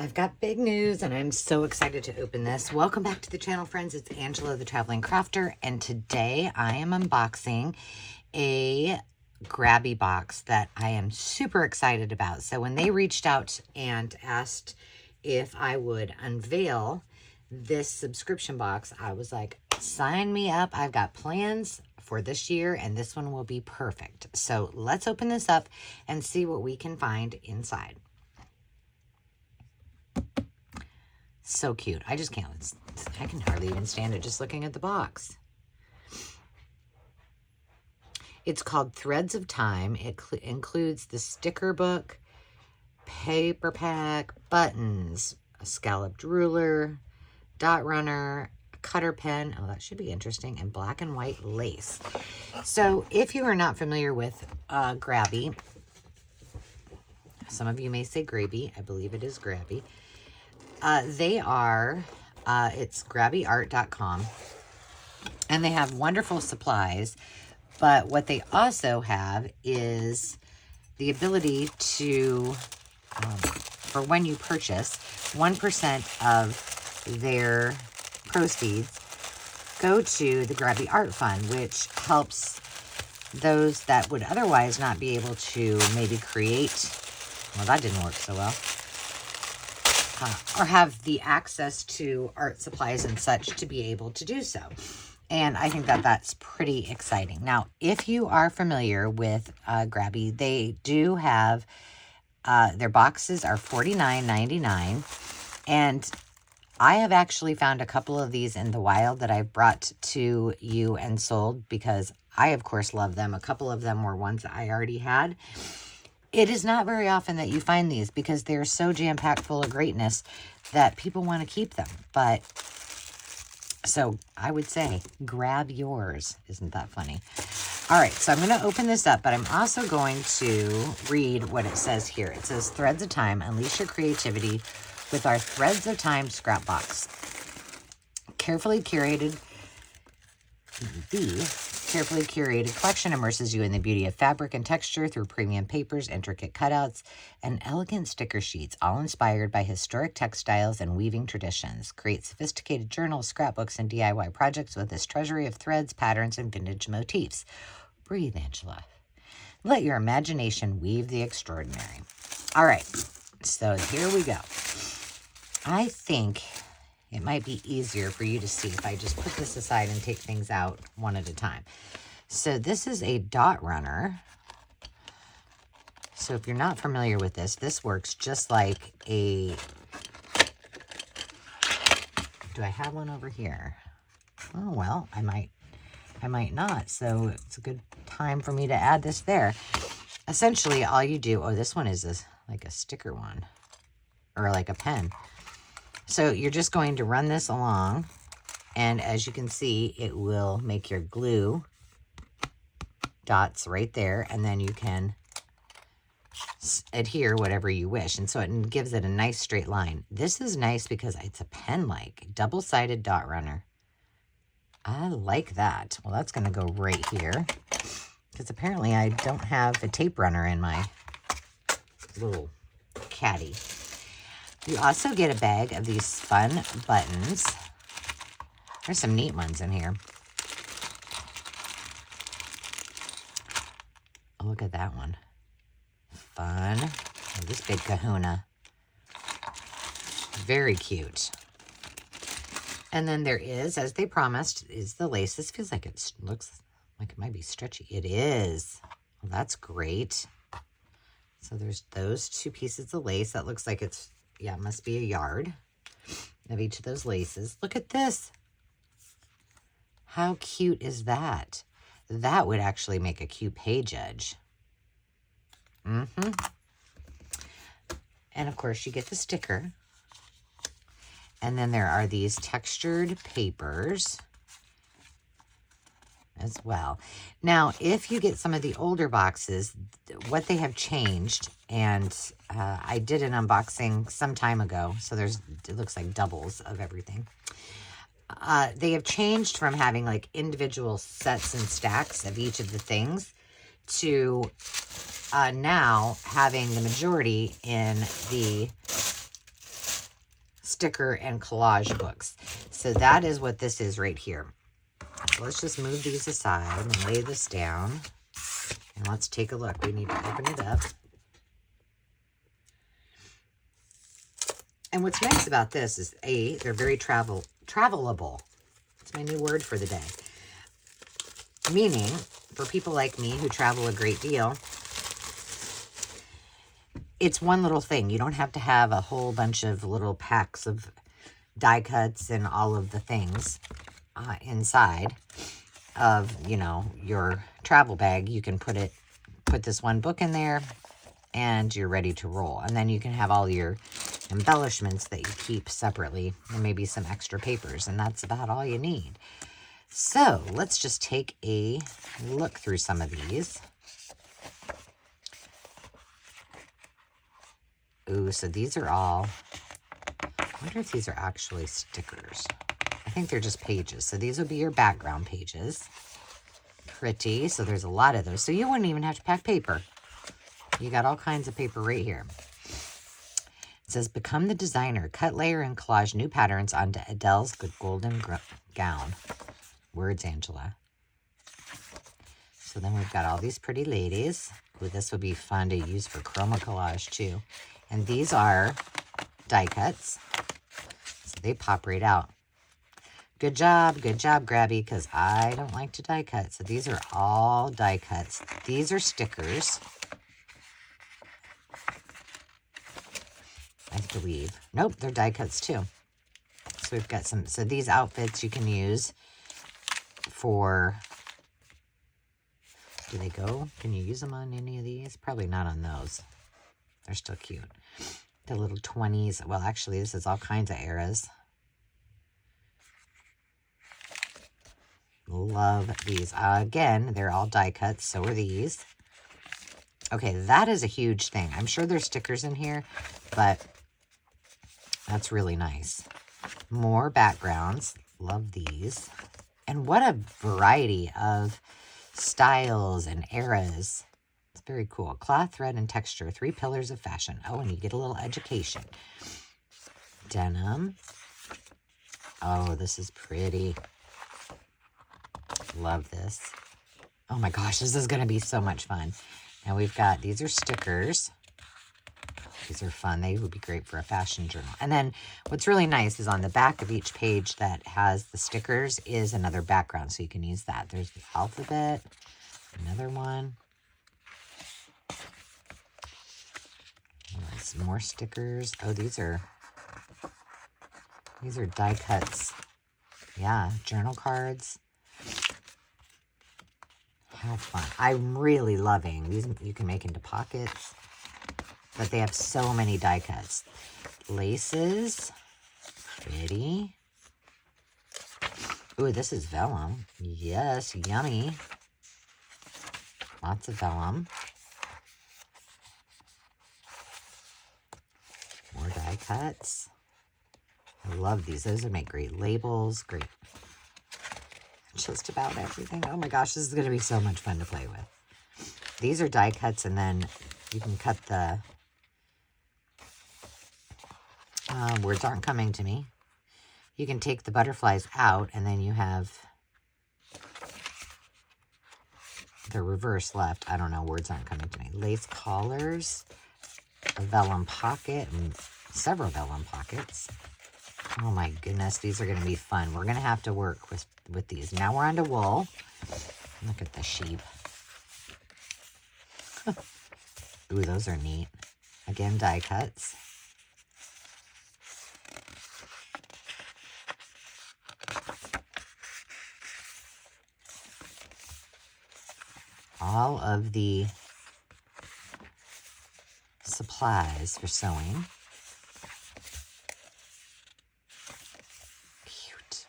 I've got big news and I'm so excited to open this. Welcome back to the channel, friends. It's Angela, the Traveling Crafter, and today I am unboxing a Grabie box that I am super excited about. So when they reached out and asked if I would unveil this subscription box, I was like, sign me up. I've got plans for this year and this one will be perfect. So let's open this up and see what we can find inside. So cute. I just can't, I can hardly even stand it just looking at the box. It's called Threads of Time. It includes the sticker book, paper pack, buttons, a scalloped ruler, dot runner, a cutter pen. Oh, that should be interesting. And black and white lace. So if you are not familiar with Grabie, some of you may say Grabie. I believe it is Grabie. They are, it's grabieart.com, and they have wonderful supplies, but what they also have is the ability to, for when you purchase, 1% of their proceeds go to the Grabie Art Fund, which helps those that would otherwise not be able to maybe create, well, that didn't work so well, or have the access to art supplies and such to be able to do so. And I think that that's pretty exciting. Now, if you are familiar with Grabie, they do have, their boxes are $49.99. And I have actually found a couple of these in the wild that I've brought to you and sold because I, of course, love them. A couple of them were ones that I already had. It is not very often that you find these because they're so jam-packed full of greatness that people want to keep them. But, so I would say, grab yours. Isn't that funny? All right, so I'm going to open this up, but I'm also going to read what it says here. It says, Threads of Time, unleash your creativity with our Threads of Time scrap box. Carefully curated collection immerses you in the beauty of fabric and texture through premium papers, intricate cutouts, and elegant sticker sheets, all inspired by historic textiles and weaving traditions. Create sophisticated journals, scrapbooks, and DIY projects with this treasury of threads, patterns, and vintage motifs. Breathe, Angela. Let your imagination weave the extraordinary. All right, so here we go. I think it might be easier for you to see if I just put this aside and take things out one at a time. So this is a dot runner. So if you're not familiar with this, this works just like a, do I have one over here? Oh, well, I might not. So it's a good time for me to add this there. Essentially, all you do, oh, this one is like a sticker one or like a pen. So you're just going to run this along, and as you can see, it will make your glue dots right there, and then you can adhere whatever you wish, and so it gives it a nice straight line. This is nice because it's a pen-like, double-sided dot runner. I like that. Well, that's going to go right here, because apparently I don't have a tape runner in my little caddy. You also get a bag of these fun buttons. There's some neat ones in here. Oh, look at that one. Fun. Oh, this big kahuna. Very cute. And then there is, as they promised, is the lace. This feels like it looks like it might be stretchy. It is. Well, that's great. So there's those two pieces of lace. That looks like it's, yeah, it must be a yard of each of those laces. Look at this. How cute is that? That would actually make a cute page edge. And of course, you get the sticker. And then there are these textured papers as well. Now, if you get some of the older boxes, what they have changed, and I did an unboxing some time ago, so it looks like doubles of everything. They have changed from having like individual sets and stacks of each of the things to now having the majority in the sticker and collage books. So that is what this is right here. So let's just move these aside and lay this down. And let's take a look. We need to open it up. And what's nice about this is, they're very travelable. It's my new word for the day. Meaning, for people like me who travel a great deal, it's one little thing. You don't have to have a whole bunch of little packs of die cuts and all of the things inside of, you know, your travel bag. You can put this one book in there and you're ready to roll. And then you can have all your embellishments that you keep separately and maybe some extra papers, and that's about all you need. So let's just take a look through some of these. Ooh, so these are all, I wonder if these are actually stickers. I think they're just pages. So these would be your background pages. Pretty. So there's a lot of those. So you wouldn't even have to pack paper. You got all kinds of paper right here. It says, become the designer. Cut, layer, and collage new patterns onto Adele's golden gown. Words, Angela. So then we've got all these pretty ladies. Ooh, this would be fun to use for chroma collage too. And these are die cuts. So they pop right out. Good job, Grabie, because I don't like to die cut. So these are all die cuts. These are stickers, I believe. Nope, they're die cuts too. So we've got some, so these outfits you can use for, do they go? Can you use them on any of these? Probably not on those. They're still cute. The little 20s. Well, actually, this is all kinds of eras. Love these. Again, they're all die cuts. So are these. Okay, that is a huge thing. I'm sure there's stickers in here, but that's really nice. More backgrounds. Love these. And what a variety of styles and eras. It's very cool. Cloth, thread, and texture. 3 pillars of fashion. Oh, and you get a little education. Denim. Oh, this is pretty. Love this. Oh my gosh, this is going to be so much fun. And we've got, these are stickers. These are fun. They would be great for a fashion journal. And then what's really nice is on the back of each page that has the stickers is another background. So you can use that. There's the alphabet. Another one. Some more stickers. Oh, these are die cuts. Yeah, journal cards. How fun. I'm really loving these. You can make into pockets. But they have so many die cuts. Laces. Pretty. Ooh, this is vellum. Yes, yummy. Lots of vellum. More die cuts. I love these. Those would make great labels. Great. Just about everything. Oh my gosh, this is going to be so much fun to play with. These are die cuts, and then you can cut the... words aren't coming to me. You can take the butterflies out, and then you have the reverse left. I don't know. Words aren't coming to me. Lace collars, a vellum pocket, and several vellum pockets. Oh my goodness, these are going to be fun. We're going to have to work with these. Now we're on to wool. Look at the sheep. Ooh, those are neat. Again, die cuts. All of the supplies for sewing. Cute.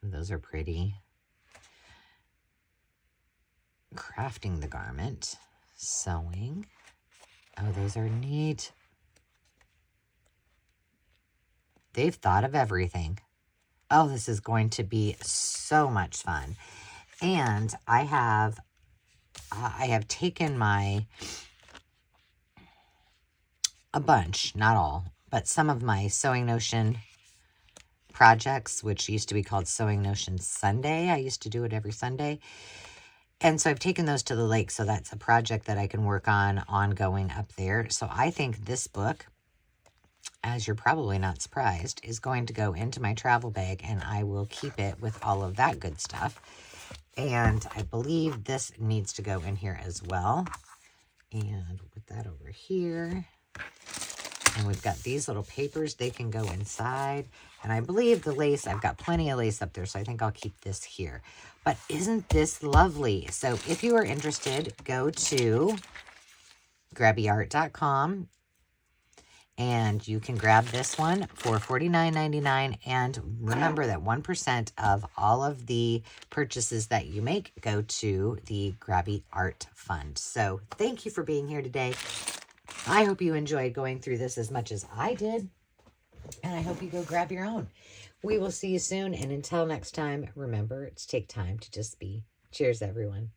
Those are pretty. Crafting the garment. Sewing. Oh, those are neat. They've thought of everything. Oh, this is going to be so much fun. And I have taken a bunch, not all, but some of my Sewing Notion projects, which used to be called Sewing Notion Sunday, I used to do it every Sunday. And so I've taken those to the lake, so that's a project that I can work on ongoing up there. So I think this book, as you're probably not surprised, is going to go into my travel bag, and I will keep it with all of that good stuff. And I believe this needs to go in here as well. And we'll put that over here. And we've got these little papers. They can go inside. And I believe the lace, I've got plenty of lace up there, so I think I'll keep this here. But isn't this lovely? So if you are interested, go to grabieart.com and you can grab this one for $49.99. And remember that 1% of all of the purchases that you make go to the Grabie Art Fund. So thank you for being here today. I hope you enjoyed going through this as much as I did. And I hope you go grab your own. We will see you soon. And until next time, remember to take time to just be. Cheers, everyone.